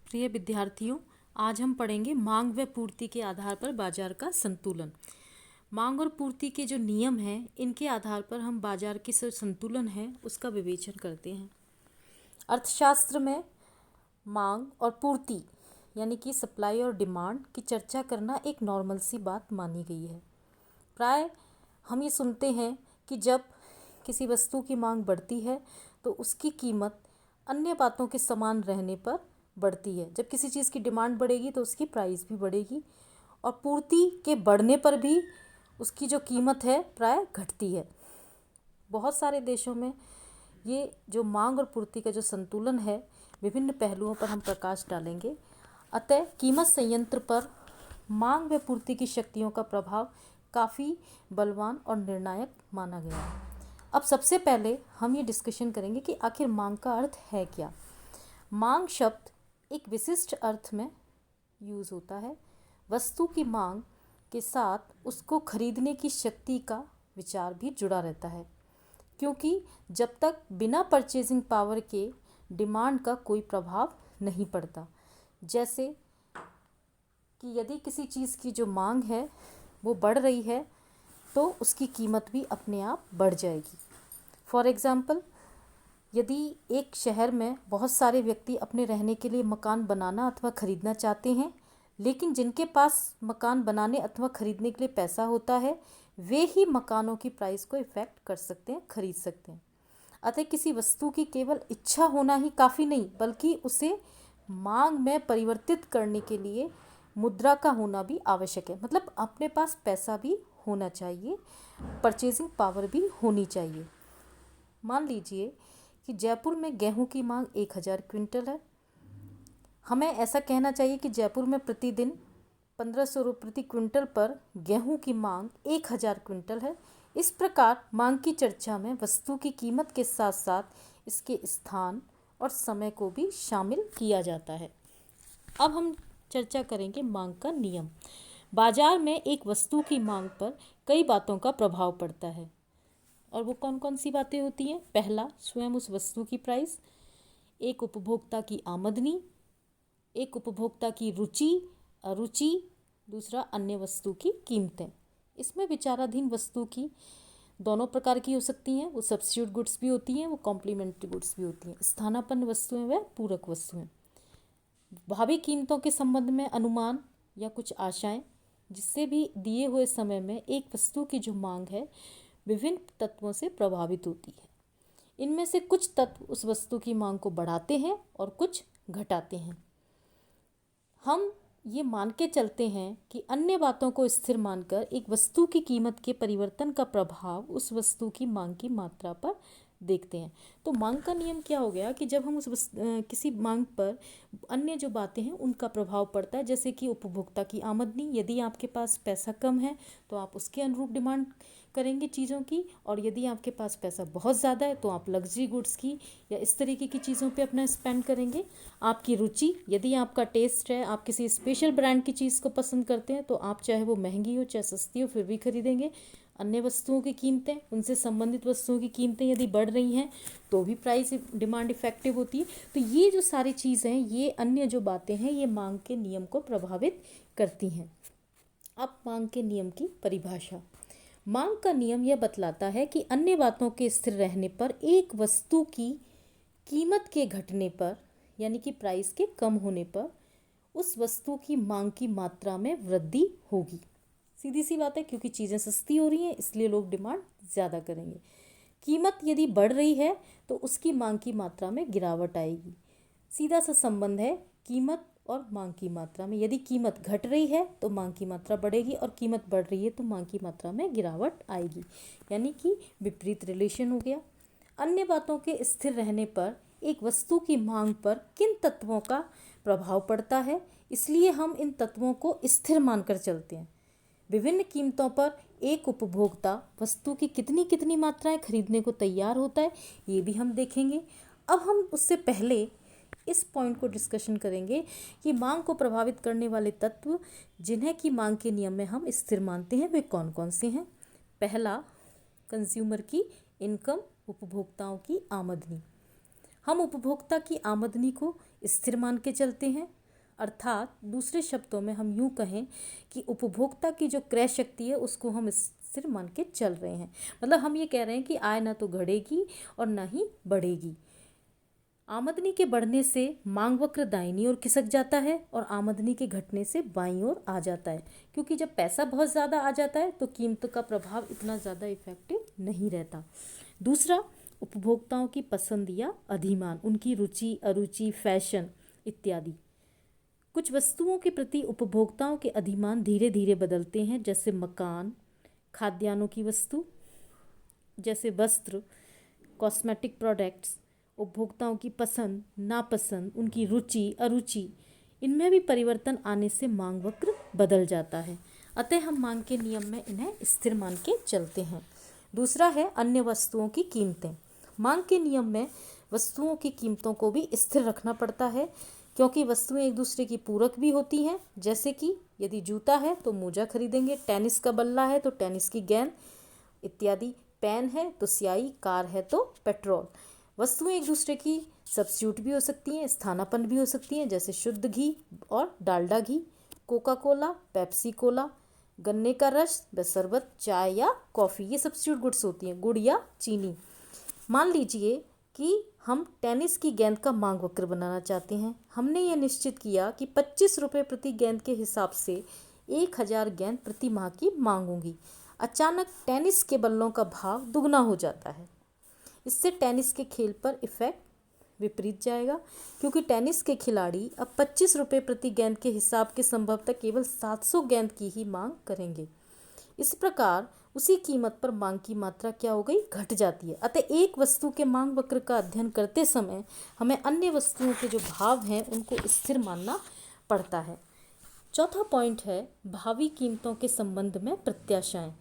प्रिय विद्यार्थियों, आज हम पढ़ेंगे मांग व पूर्ति के आधार पर बाजार का संतुलन। मांग और पूर्ति के जो नियम हैं, इनके आधार पर हम बाजार की जो संतुलन है उसका विवेचन करते हैं। अर्थशास्त्र में मांग और पूर्ति यानी कि सप्लाई और डिमांड की चर्चा करना एक नॉर्मल सी बात मानी गई है। प्राय हम ये सुनते हैं कि जब किसी वस्तु की मांग बढ़ती है तो उसकी कीमत अन्य बातों के समान रहने पर बढ़ती है। जब किसी चीज़ की डिमांड बढ़ेगी तो उसकी प्राइस भी बढ़ेगी और पूर्ति के बढ़ने पर भी उसकी जो कीमत है प्राय घटती है। बहुत सारे देशों में ये जो मांग और पूर्ति का जो संतुलन है, विभिन्न पहलुओं पर हम प्रकाश डालेंगे। अतः कीमत संयंत्र पर मांग व पूर्ति की शक्तियों का प्रभाव काफ़ी बलवान और निर्णायक माना गया है। अब सबसे पहले हम ये डिस्कशन करेंगे कि आखिर मांग का अर्थ है क्या। मांग शब्द एक विशिष्ट अर्थ में यूज़ होता है। वस्तु की मांग के साथ उसको खरीदने की शक्ति का विचार भी जुड़ा रहता है, क्योंकि जब तक बिना परचेजिंग पावर के डिमांड का कोई प्रभाव नहीं पड़ता। जैसे कि यदि किसी चीज़ की जो मांग है वो बढ़ रही है तो उसकी कीमत भी अपने आप बढ़ जाएगी। फॉर एग्ज़ाम्पल, यदि एक शहर में बहुत सारे व्यक्ति अपने रहने के लिए मकान बनाना अथवा ख़रीदना चाहते हैं, लेकिन जिनके पास मकान बनाने अथवा ख़रीदने के लिए पैसा होता है वे ही मकानों की प्राइस को इफ़ेक्ट कर सकते हैं, खरीद सकते हैं। अतः किसी वस्तु की केवल इच्छा होना ही काफ़ी नहीं, बल्कि उसे मांग में परिवर्तित करने के लिए मुद्रा का होना भी आवश्यक है। मतलब अपने पास पैसा भी होना चाहिए, परचेजिंग पावर भी होनी चाहिए। मान लीजिए कि जयपुर में गेहूं की मांग 1000 क्विंटल है। हमें ऐसा कहना चाहिए कि जयपुर में प्रतिदिन 1500 रुपये प्रति क्विंटल पर गेहूं की मांग 1000 क्विंटल है। इस प्रकार मांग की चर्चा में वस्तु की कीमत के साथ साथ इसके स्थान और समय को भी शामिल किया जाता है। अब हम चर्चा करेंगे मांग का नियम। बाजार में एक वस्तु की मांग पर कई बातों का प्रभाव पड़ता है, और वो कौन कौन सी बातें होती हैं। पहला, स्वयं उस वस्तु की प्राइस। एक, उपभोक्ता की आमदनी। एक, उपभोक्ता की रुचि अरुचि। दूसरा, अन्य वस्तु की कीमतें। इसमें विचाराधीन वस्तु की दोनों प्रकार की हो सकती हैं। वो सब्स्टिट्यूट गुड्स भी होती हैं, वो कॉम्प्लीमेंट्री गुड्स भी होती हैं। स्थानापन्न वस्तुएं व पूरक वस्तुएं। भावी कीमतों के संबंध में अनुमान या कुछ आशाएं, जिससे भी दिए हुए समय में एक वस्तु की जो मांग है विभिन्न तत्वों से प्रभावित होती है। इनमें से कुछ तत्व उस वस्तु की मांग को बढ़ाते हैं और कुछ घटाते हैं। हम ये मान के चलते हैं कि अन्य बातों को स्थिर मानकर एक वस्तु की कीमत के परिवर्तन का प्रभाव उस वस्तु की मांग की मात्रा पर देखते हैं। तो मांग का नियम क्या हो गया कि जब हम किसी मांग पर अन्य जो बातें हैं उनका प्रभाव पड़ता है, जैसे कि उपभोक्ता की आमदनी। यदि आपके पास पैसा कम है तो आप उसके अनुरूप डिमांड करेंगे चीज़ों की, और यदि आपके पास पैसा बहुत ज़्यादा है तो आप लग्जरी गुड्स की या इस तरीके की चीज़ों पे अपना स्पेंड करेंगे। आपकी रुचि, यदि आपका टेस्ट है, आप किसी स्पेशल ब्रांड की चीज़ को पसंद करते हैं तो आप चाहे वो महंगी हो चाहे सस्ती हो फिर भी खरीदेंगे। अन्य वस्तुओं की कीमतें, उनसे संबंधित वस्तुओं की कीमतें यदि बढ़ रही हैं तो भी प्राइस डिमांड इफेक्टिव होती है। तो ये जो सारी चीज़ें हैं, ये अन्य जो बातें हैं, ये मांग के नियम को प्रभावित करती हैं। अब मांग के नियम की परिभाषा। मांग का नियम यह बतलाता है कि अन्य बातों के स्थिर रहने पर एक वस्तु की कीमत के घटने पर यानी कि प्राइस के कम होने पर उस वस्तु की मांग की मात्रा में वृद्धि होगी। सीधी सी बात है, क्योंकि चीज़ें सस्ती हो रही हैं इसलिए लोग डिमांड ज़्यादा करेंगे। कीमत यदि बढ़ रही है तो उसकी मांग की मात्रा में गिरावट आएगी। सीधा सा संबंध है कीमत और मांग की मात्रा में। यदि कीमत घट रही है तो मांग की मात्रा बढ़ेगी, और कीमत बढ़ रही है तो मांग की मात्रा में गिरावट आएगी, यानी कि विपरीत रिलेशन हो गया। अन्य बातों के स्थिर रहने पर एक वस्तु की मांग पर किन तत्वों का प्रभाव पड़ता है, इसलिए हम इन तत्वों को स्थिर मानकर चलते हैं। विभिन्न कीमतों पर एक उपभोक्ता वस्तु की कितनी कितनी मात्राएं खरीदने को तैयार होता है, ये भी हम देखेंगे। अब हम उससे पहले इस पॉइंट को डिस्कशन करेंगे कि मांग को प्रभावित करने वाले तत्व जिन्हें कि मांग के नियम में हम स्थिर मानते हैं वे कौन कौन से हैं। पहला, कंज्यूमर की इनकम, उपभोक्ताओं की आमदनी। हम उपभोक्ता की आमदनी को स्थिर मान के चलते हैं। अर्थात दूसरे शब्दों में हम यूँ कहें कि उपभोक्ता की जो क्रय शक्ति है उसको हम स्थिर मान के चल रहे हैं। मतलब हम ये कह रहे हैं कि आय ना तो घटेगी और ना ही बढ़ेगी। आमदनी के बढ़ने से मांग वक्र दाहिनी ओर खिसक जाता है और आमदनी के घटने से बाईं ओर आ जाता है, क्योंकि जब पैसा बहुत ज़्यादा आ जाता है तो कीमत का प्रभाव इतना ज़्यादा इफेक्टिव नहीं रहता। दूसरा, उपभोक्ताओं की पसंद या अधिमान, उनकी रुचि अरुचि, फैशन इत्यादि। कुछ वस्तुओं के प्रति उपभोक्ताओं के अधिमान धीरे धीरे बदलते हैं, जैसे मकान, खाद्यान्नों की वस्तु जैसे वस्त्र, कॉस्मेटिक प्रोडक्ट्स। उपभोक्ताओं की पसंद नापसंद, उनकी रुचि अरुचि, इनमें भी परिवर्तन आने से मांग वक्र बदल जाता है। अतः हम मांग के नियम में इन्हें स्थिर मान के चलते हैं। दूसरा है अन्य वस्तुओं की कीमतें। मांग के नियम में वस्तुओं की कीमतों को भी स्थिर रखना पड़ता है, क्योंकि वस्तुएं एक दूसरे की पूरक भी होती हैं। जैसे कि यदि जूता है तो मोजा खरीदेंगे, टेनिस का बल्ला है तो टेनिस की गेंद इत्यादि, पेन है तो स्याही, कार है तो पेट्रोल। वस्तुएं एक दूसरे की सब्स्टिट्यूट भी हो सकती हैं, स्थानापन्न भी हो सकती हैं, जैसे शुद्ध घी और डालडा घी, कोका कोला, पेप्सी कोला, गन्ने का रस व शरबत, चाय या कॉफ़ी, ये सब्स्टिट्यूट गुड्स होती हैं, गुड़ या चीनी। मान लीजिए कि हम टेनिस की गेंद का मांग वक्र बनाना चाहते हैं। हमने ये निश्चित किया कि 25 रुपये प्रति गेंद के हिसाब से 1000 गेंद प्रति माह की मांग होगी। अचानक टेनिस के बल्लों का भाव दुगना हो जाता है। इससे टेनिस के खेल पर इफेक्ट विपरीत जाएगा, क्योंकि टेनिस के खिलाड़ी अब 25 रुपये प्रति गेंद के हिसाब के संभवतः केवल 700 गेंद की ही मांग करेंगे। इस प्रकार उसी कीमत पर मांग की मात्रा क्या हो गई, घट जाती है। अतः एक वस्तु के मांग वक्र का अध्ययन करते समय हमें अन्य वस्तुओं के जो भाव हैं उनको स्थिर मानना पड़ता है। चौथा पॉइंट है भावी कीमतों के संबंध में प्रत्याशाएं।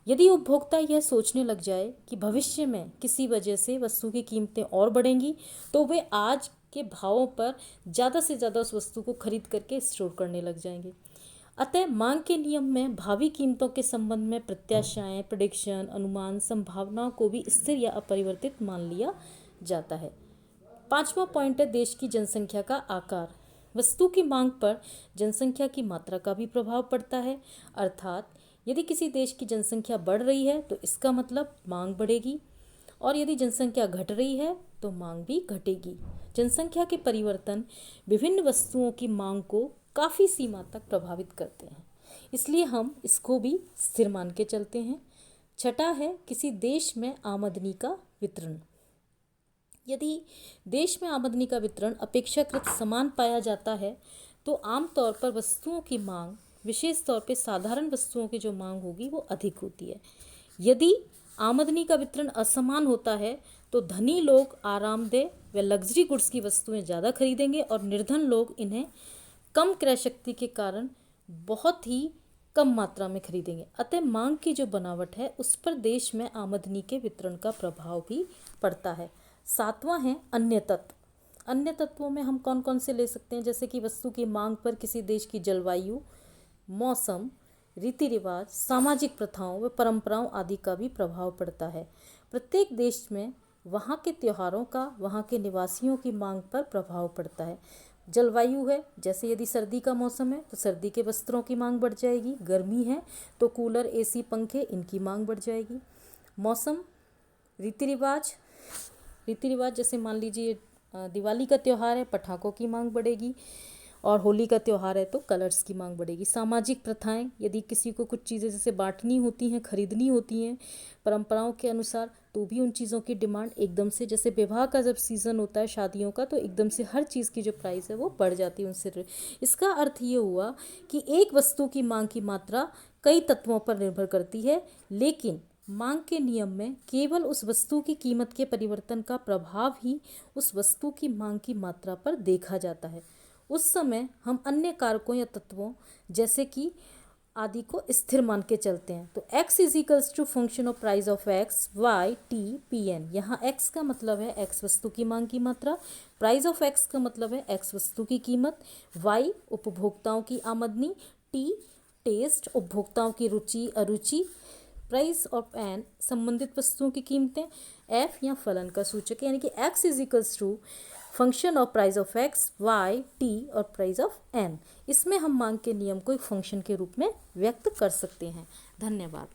यदि उपभोक्ता यह सोचने लग जाए कि भविष्य में किसी वजह से वस्तु की कीमतें और बढ़ेंगी, तो वे आज के भावों पर ज़्यादा से ज़्यादा उस वस्तु को खरीद करके स्टोर करने लग जाएंगे। अतः मांग के नियम में भावी कीमतों के संबंध में प्रत्याशाएं, प्रेडिक्शन, अनुमान, संभावनाओं को भी स्थिर या अपरिवर्तित मान लिया जाता है। पांचवा पॉइंट है देश की जनसंख्या का आकार। वस्तु की मांग पर जनसंख्या की मात्रा का भी प्रभाव पड़ता है। अर्थात यदि किसी देश की जनसंख्या बढ़ रही है तो इसका मतलब मांग बढ़ेगी, और यदि जनसंख्या घट रही है तो मांग भी घटेगी। जनसंख्या के परिवर्तन विभिन्न वस्तुओं की मांग को काफ़ी सीमा तक प्रभावित करते हैं, इसलिए हम इसको भी स्थिर मान के चलते हैं। छठा है किसी देश में आमदनी का वितरण। यदि देश में आमदनी का वितरण अपेक्षाकृत समान पाया जाता है तो आमतौर पर वस्तुओं की मांग, विशेष तौर पे साधारण वस्तुओं की जो मांग होगी वो अधिक होती है। यदि आमदनी का वितरण असमान होता है तो धनी लोग आरामदेह व लग्जरी गुड्स की वस्तुएं ज़्यादा खरीदेंगे और निर्धन लोग इन्हें कम क्रय शक्ति के कारण बहुत ही कम मात्रा में खरीदेंगे। अतः मांग की जो बनावट है उस पर देश में आमदनी के वितरण का प्रभाव भी पड़ता है। सातवां है अन्य तत्व। अन्य तत्वों में हम कौन कौन से ले सकते हैं, जैसे कि वस्तु की मांग पर किसी देश की जलवायु, मौसम, रीति रिवाज, सामाजिक प्रथाओं व परंपराओं आदि का भी प्रभाव पड़ता है। प्रत्येक देश में वहाँ के त्योहारों का वहाँ के निवासियों की मांग पर प्रभाव पड़ता है। जलवायु है, जैसे यदि सर्दी का मौसम है तो सर्दी के वस्त्रों की मांग बढ़ जाएगी, गर्मी है तो कूलर, एसी, पंखे इनकी मांग बढ़ जाएगी। मौसम, रीति रिवाज जैसे मान लीजिए दिवाली का त्यौहार है, पटाखों की मांग बढ़ेगी, और होली का त्यौहार है तो कलर्स की मांग बढ़ेगी। सामाजिक प्रथाएं, यदि किसी को कुछ चीज़ें जैसे बांटनी होती हैं, खरीदनी होती हैं परंपराओं के अनुसार, तो भी उन चीज़ों की डिमांड एकदम से, जैसे विवाह का जब सीज़न होता है शादियों का, तो एकदम से हर चीज़ की जो प्राइस है वो बढ़ जाती है उनसे। इसका अर्थ ये हुआ कि एक वस्तु की मांग की मात्रा कई तत्वों पर निर्भर करती है, लेकिन मांग के नियम में केवल उस वस्तु की कीमत के परिवर्तन का प्रभाव ही उस वस्तु की मांग की मात्रा पर देखा जाता है। उस समय हम अन्य कारकों या तत्वों जैसे कि आदि को स्थिर मान के चलते हैं। तो x equals to function of price of x, y, t, pn। यहाँ x का मतलब है x वस्तु की मांग की मात्रा, प्राइस ऑफ x का मतलब है x वस्तु की कीमत, y उपभोक्ताओं की आमदनी, t टेस्ट उपभोक्ताओं की रुचि अरुचि, प्राइस ऑफ एन संबंधित वस्तुओं की कीमतें, f या फलन का सूचक, यानी कि x equals to function of price of x, y, t और प्राइस ऑफ एन। इसमें हम मांग के नियम को एक फंक्शन के रूप में व्यक्त कर सकते हैं। धन्यवाद।